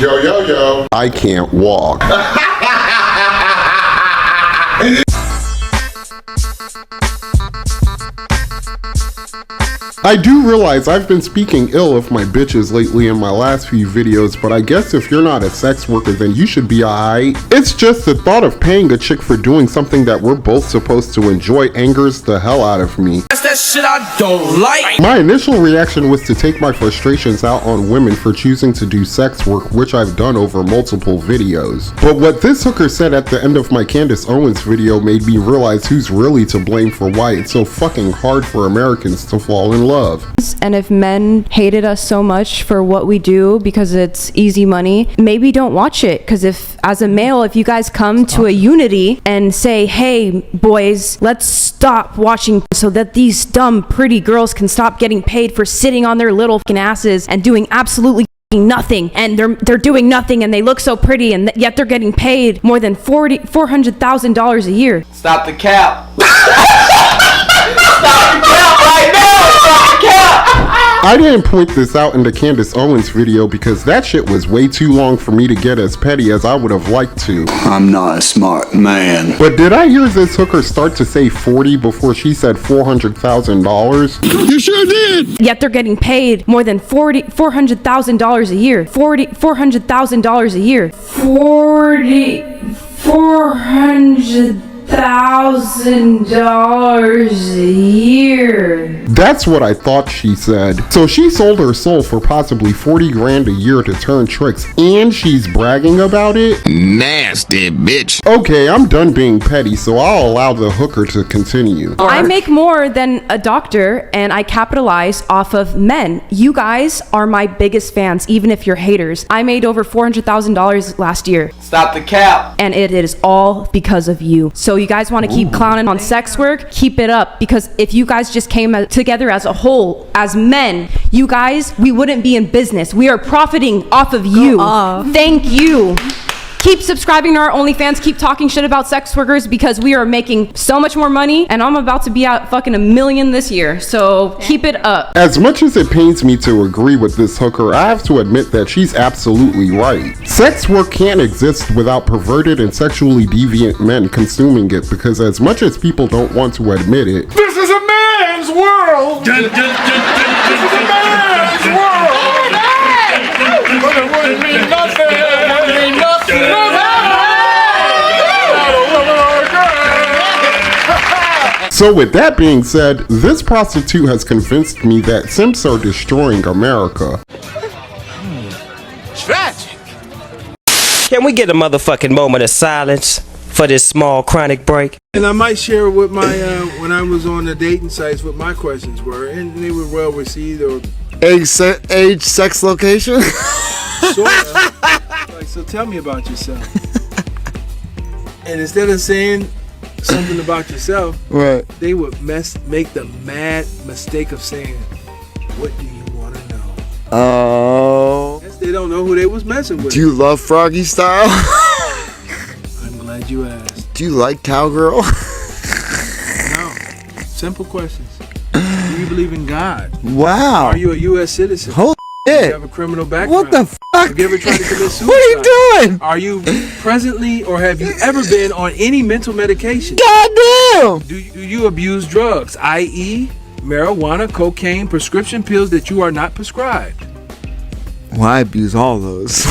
Yo, yo, yo. I can't walk. I do realize I've been speaking ill of my bitches lately in my last few videos, but I guess if you're not a sex worker, then you should be alright. It's just the thought of paying a chick for doing something that we're both supposed to enjoy angers the hell out of me. That's that shit I don't like. My initial reaction was to take my frustrations out on women for choosing to do sex work, which I've done over multiple videos. But what this hooker said at the end of my Candace Owens video made me realize who's really to blame for why it's so fucking hard for Americans to fall in love. And if men hated us so much for what we do because it's easy money, maybe don't watch it. Because if, as a male, if you guys come to a unity and say, hey boys, let's stop watching so that these dumb pretty girls can stop getting paid for sitting on their little fucking asses and doing absolutely nothing, and they're doing nothing and they look so pretty, and yet they're getting paid more than $400,000 a year. Stop the cap. Stop the cap right now. Stop the cap. I didn't point this out in the Candace Owens video because that shit was way too long for me to get as petty as I would have liked to. I'm not a smart man. But did I hear this hooker start to say 40 before she said $400,000? You sure did. Yet they're getting paid more than $400,000 a year. $400,000 a year. $400,000 a year. That's what I thought she said. So she sold her soul for possibly 40 grand a year to turn tricks, and she's bragging about it? Nasty bitch. Okay, I'm done being petty, so I'll allow the hooker to continue. I make more than a doctor, and I capitalize off of men. You guys are my biggest fans, even if you're haters. I made over $400,000 last year. Stop the cap. And it is all because of you. So you guys want to keep clowning on sex work? Keep it up, because if you guys just came together as a whole, as men, you guys, we wouldn't be in business. We are profiting off of you. Thank you. Keep subscribing to our OnlyFans. Keep talking shit about sex workers, because we are making so much more money, and I'm about to be at fucking $1 million this year. So keep it up. As much as it pains me to agree with this hooker, I have to admit that she's absolutely right. Sex work can't exist without perverted and sexually deviant men consuming it, because as much as people don't want to admit it, this is a man's world! This is a man's world! But it wouldn't mean nothing! So with that being said, this prostitute has convinced me that simps are destroying America. Tragic. Can we get a motherfucking moment of silence for this small chronic break? And I might share what my when I was on the dating sites what my questions were, and they were well received. Or age, sex, location. Sorta. Like, so tell me about yourself. And instead of saying something about yourself, right, they would make the mad mistake of saying, "What do you want to know?" Oh. Yes, they don't know who they was messing with. Do you love Froggy Style? I'm glad you asked. Do you like Cowgirl? No. Simple questions. Do you believe in God? Wow. Are you a U.S. citizen? Holy Do shit. you have a criminal background? What the fuck? Have you ever tried to commit suicide? What are you doing? Are you presently or have you ever been on any mental medication? Goddamn. Do you abuse drugs, i.e. marijuana, cocaine, prescription pills that you are not prescribed? Well, I abuse all those.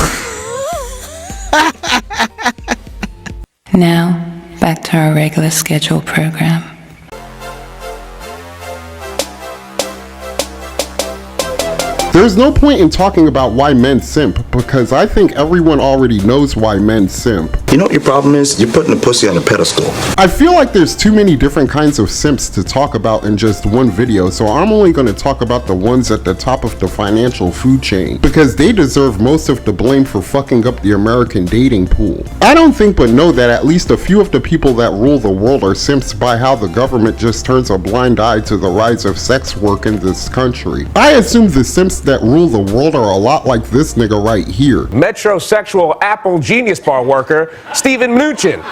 Now, back to our regular scheduled program. There's no point in talking about why men simp, because I think everyone already knows why men simp. You know what your problem is? You're putting the pussy on a pedestal. I feel like there's too many different kinds of simps to talk about in just one video, so I'm only going to talk about the ones at the top of the financial food chain, because they deserve most of the blame for fucking up the American dating pool. I don't think but know that at least a few of the people that rule the world are simps by how the government just turns a blind eye to the rise of sex work in this country. I assume the simps that rule the world are a lot like this nigga right here. Metrosexual Apple Genius Bar worker, Steven Mnuchin.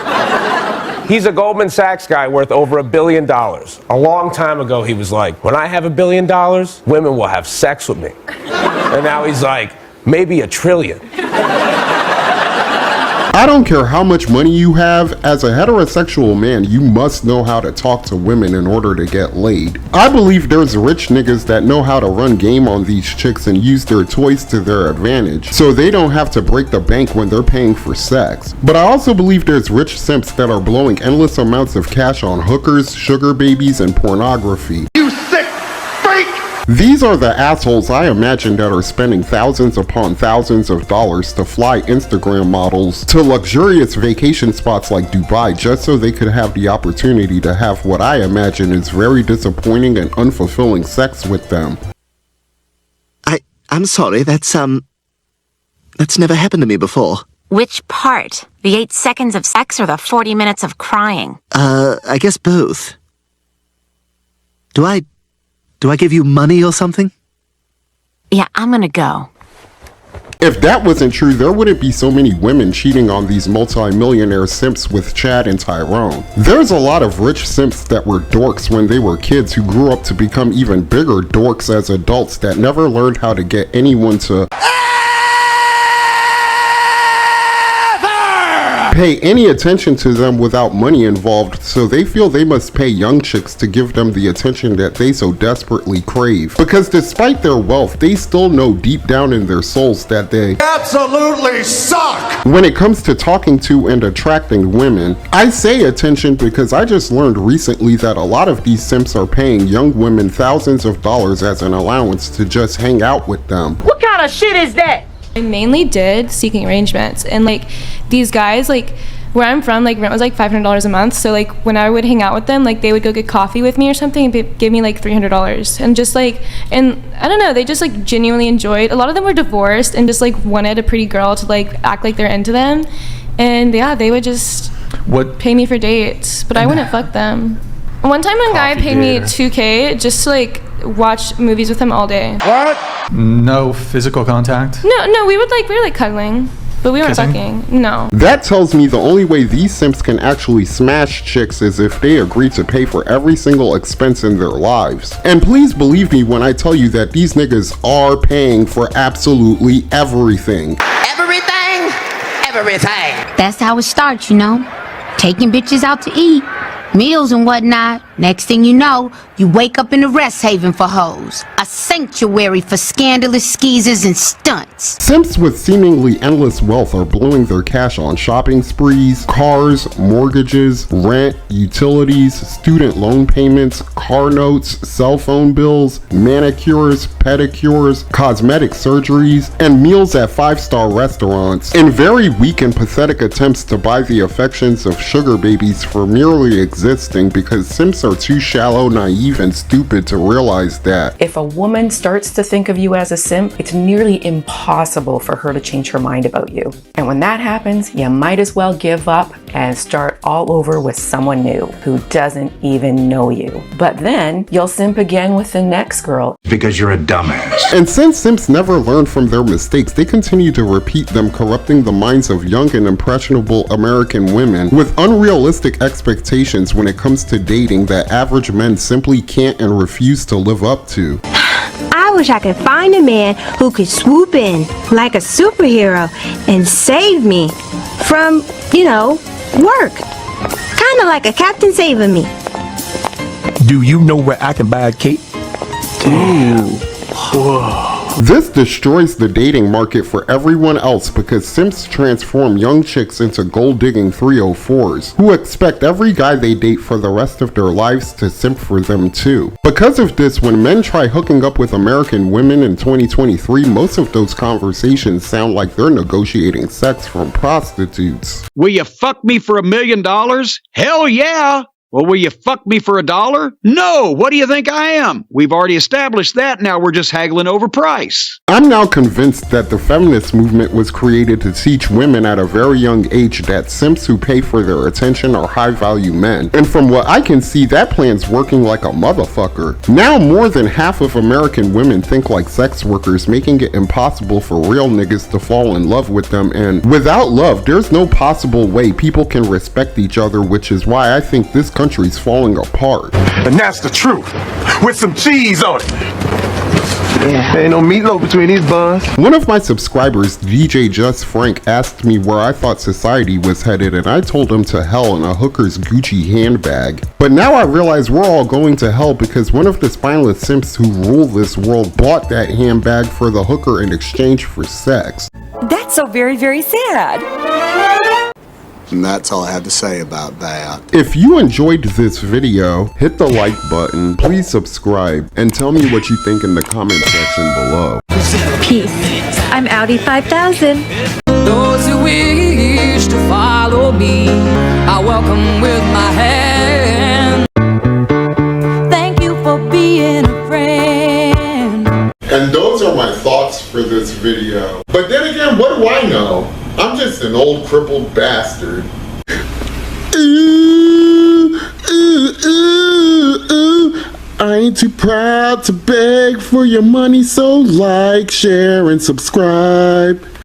He's a Goldman Sachs guy worth over $1 billion. A long time ago, he was like, when I have $1 billion, women will have sex with me. And now he's like, maybe $1 trillion. I don't care how much money you have, as a heterosexual man, you must know how to talk to women in order to get laid. I believe there's rich niggas that know how to run game on these chicks and use their toys to their advantage, so they don't have to break the bank when they're paying for sex. But I also believe there's rich simps that are blowing endless amounts of cash on hookers, sugar babies, and pornography. You sick freak! These are the assholes I imagine that are spending thousands upon thousands of dollars to fly Instagram models to luxurious vacation spots like Dubai just so they could have the opportunity to have what I imagine is very disappointing and unfulfilling sex with them. I'm sorry, that's never happened to me before. Which part? The 8 seconds of sex or the 40 minutes of crying? I guess both. Do I give you money or something? Yeah, I'm gonna go. If that wasn't true, there wouldn't be so many women cheating on these multi-millionaire simps with Chad and Tyrone. There's a lot of rich simps that were dorks when they were kids who grew up to become even bigger dorks as adults that never learned how to get anyone to pay any attention to them without money involved, so they feel they must pay young chicks to give them the attention that they so desperately crave. Because despite their wealth, they still know deep down in their souls that they absolutely suck! When it comes to talking to and attracting women, I say attention because I just learned recently that a lot of these simps are paying young women thousands of dollars as an allowance to just hang out with them. What kind of shit is that? I mainly did seeking arrangements, and like these guys, like where I'm from, like rent was like $500 a month, so like when I would hang out with them, like they would go get coffee with me or something and give me like $300, and just like, and I don't know, they just like genuinely enjoyed. A lot of them were divorced and just like wanted a pretty girl to like act like they're into them, and yeah, they would just pay me for dates, but I wouldn't fuck them. One time a guy paid me $2K just to like watch movies with him all day. What? No physical contact? No, we were like cuddling, but we weren't fucking. No. That tells me the only way these simps can actually smash chicks is if they agree to pay for every single expense in their lives. And please believe me when I tell you that these niggas are paying for absolutely everything. Everything? Everything. That's how it starts, you know? Taking bitches out to eat, meals and whatnot. Next thing you know, you wake up in a rest haven for hoes. A sanctuary for scandalous skeezers and stunts. Simps with seemingly endless wealth are blowing their cash on shopping sprees, cars, mortgages, rent, utilities, student loan payments, car notes, cell phone bills, manicures, pedicures, cosmetic surgeries, and meals at 5-star restaurants, in very weak and pathetic attempts to buy the affections of sugar babies for merely existing because simps are too shallow, naive, and stupid to realize that. If a woman starts to think of you as a simp, it's nearly impossible for her to change her mind about you. And when that happens, you might as well give up and start all over with someone new who doesn't even know you. But then you'll simp again with the next girl. Because you're a dumbass. And since simps never learn from their mistakes, they continue to repeat them, corrupting the minds of young and impressionable American women with unrealistic expectations when it comes to dating that average men simply can't and refuse to live up to. I wish I could find a man who could swoop in like a superhero and save me from, work. Kind of like a captain saving me. Do you know where I can buy a cape? Damn. Whoa. This destroys the dating market for everyone else because simps transform young chicks into gold-digging 304s who expect every guy they date for the rest of their lives to simp for them too. Because of this, when men try hooking up with American women in 2023, most of those conversations sound like they're negotiating sex from prostitutes. Will you fuck me for $1 million? Hell yeah! Well, will you fuck me for $1? No! What do you think I am? We've already established that, now we're just haggling over price. I'm now convinced that the feminist movement was created to teach women at a very young age that simps who pay for their attention are high-value men. And from what I can see, that plan's working like a motherfucker. Now more than half of American women think like sex workers, making it impossible for real niggas to fall in love with them, and without love, there's no possible way people can respect each other, which is why I think this country's falling apart. And that's the truth, with some cheese on it. Yeah, ain't no meatloaf between these buns. One of my subscribers, DJ Just Frank, asked me where I thought society was headed, and I told him to hell in a hooker's Gucci handbag. But now I realize we're all going to hell because one of the spineless simps who rule this world bought that handbag for the hooker in exchange for sex. That's so very, very sad. And that's all I have to say about that. If you enjoyed this video, hit the like button, please subscribe, and tell me what you think in the comment section below. Peace. I'm Audi 5000. Those who wish to follow me, I welcome with my hand. Thank you for being a friend. And those are my thoughts for this video. But then again, what do I know? I'm just an old crippled bastard. Ooh, ooh, ooh, ooh. I ain't too proud to beg for your money, so like, share, and subscribe.